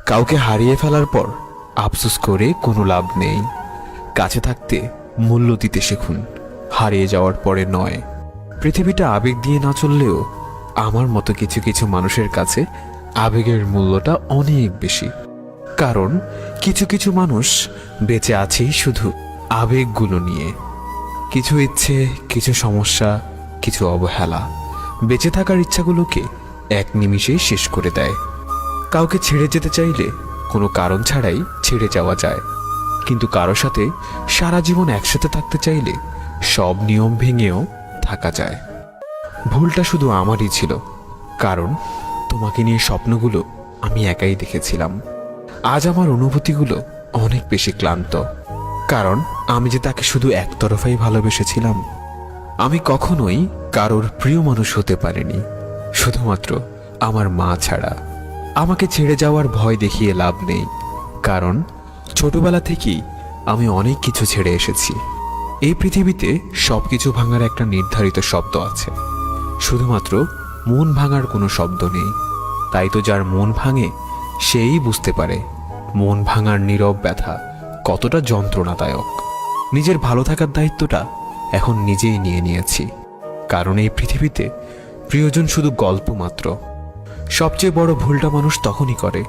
কাউকে হারিয়ে ফেলার পর আফসোস করে কোনো লাভ নেই। কাছে থাকতে মূল্য দিতে শিখুন, হারিয়ে যাওয়ার পরে নয়। পৃথিবীটা আবেগ দিয়ে না চললেও আমার মতো কিছু কিছু মানুষের কাছে আবেগের মূল্যটা অনেক বেশি। কারণ কিছু কিছু মানুষ বেঁচে আছেই শুধু আবেগগুলো নিয়ে। কিছু ইচ্ছে, কিছু সমস্যা, কিছু অবহেলা বেঁচে থাকার ইচ্ছাগুলোকে এক নিমিষেই শেষ করে দেয়। কাউকে ছেড়ে যেতে চাইলে কোনো কারণ ছাড়াই ছেড়ে যাওয়া যায়, কিন্তু কারো সাথে সারা জীবন একসাথে থাকতে চাইলে সব নিয়ম ভেঙেও থাকা যায়। ভুলটা শুধু আমারই ছিল, কারণ তোমাকে নিয়ে স্বপ্নগুলো আমি একাই দেখেছিলাম। আজ আমার অনুভূতিগুলো অনেক বেশি ক্লান্ত, কারণ আমি যে তাকে শুধু একতরফাই ভালোবেসেছিলাম। আমি কখনোই কারোর প্রিয় মানুষ হতে পারিনি, শুধুমাত্র আমার মা ছাড়া। আমাকে ছেড়ে যাওয়ার ভয় দেখিয়ে লাভ নেই, কারণ ছোটবেলা থেকেই আমি অনেক কিছু ছেড়ে এসেছি। এই পৃথিবীতে সবকিছু ভাঙার একটা নির্ধারিত শব্দ আছে, শুধুমাত্র মন ভাঙার কোনো শব্দ নেই। তাই তো যার মন ভাঙে সেই বুঝতে পারে মন ভাঙার নীরব ব্যথা কতটা যন্ত্রণাদায়ক। নিজের ভালো থাকার দায়িত্বটা এখন নিজেই নিয়ে নিয়েছি, কারণ এই পৃথিবীতে প্রিয়জন শুধু গল্প মাত্র। সবচেয়ে বড় ভুলটা মানুষ তখনই করে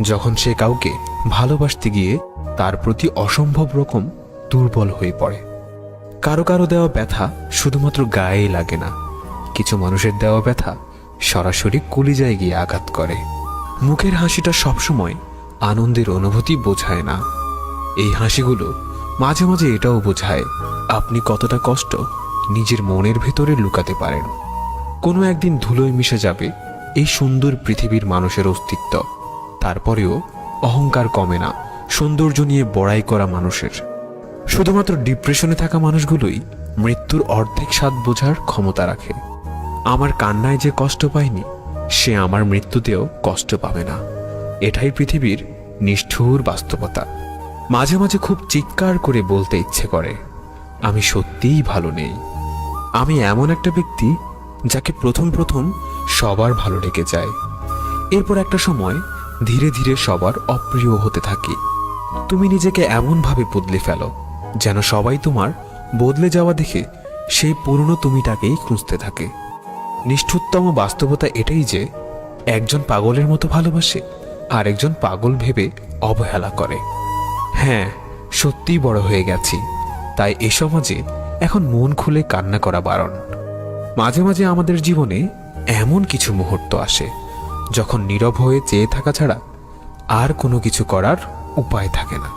যখন সে কাউকে ভালোবাসতে গিয়ে তার প্রতি অসম্ভব রকম দুর্বল হয়ে পড়ে। কারো কারো দেওয়া ব্যথা শুধুমাত্র গায়েই লাগে না, কিছু মানুষের দেওয়া ব্যথা সরাসরি কলিজায় গিয়ে আঘাত করে। মুখের হাসিটা সবসময় আনন্দের অনুভূতি বোঝায় না। এই হাসিগুলো মাঝে মাঝে এটাও বোঝায় আপনি কতটা কষ্ট নিজের মনের ভেতরে লুকাতে পারেন। কোনো একদিন ধুলোয় মিশে যাবে এই সুন্দর পৃথিবীর মানুষের অস্তিত্ব, তারপরেও অহংকার কমে না সৌন্দর্য নিয়ে বড়াই করা মানুষের। শুধুমাত্র ডিপ্রেশনে থাকা মানুষগুলোই মৃত্যুর অর্ধেক স্বাদ বোঝার ক্ষমতা রাখে। আমার কান্নায় যে কষ্ট পায়নি, সে আমার মৃত্যুতেও কষ্ট পাবে না। এটাই পৃথিবীর নিষ্ঠুর বাস্তবতা। মাঝে মাঝে খুব চিৎকার করে বলতে ইচ্ছে করে, আমি সত্যিই ভালো নেই। আমি এমন একটা ব্যক্তি যাকে প্রথম প্রথম সবার ভালো লেগে যায়, এরপর একটা সময় ধীরে ধীরে সবার অপ্রিয় হতে থাকি। তুমি নিজেকে এমনভাবে বদলে ফেলো যেন সবাই তোমার বদলে যাওয়া দেখে সেই পুরনো তুমিটাকেই খুঁজতে থাকে। নিষ্ঠুরতম বাস্তবতা এটাই যে একজন পাগলের মতো ভালোবাসে আর একজন পাগল ভেবে অবহেলা করে। হ্যাঁ, সত্যিই বড় হয়ে গেছি, তাই এ সমাজে এখন মন খুলে কান্না করা বারণ। মাঝে মাঝে আমাদের জীবনে এমন কিছু মুহূর্ত আসে যখন নীরব হয়ে চেয়ে থাকা ছাড়া আর কোনো কিছু করার উপায় থাকে না।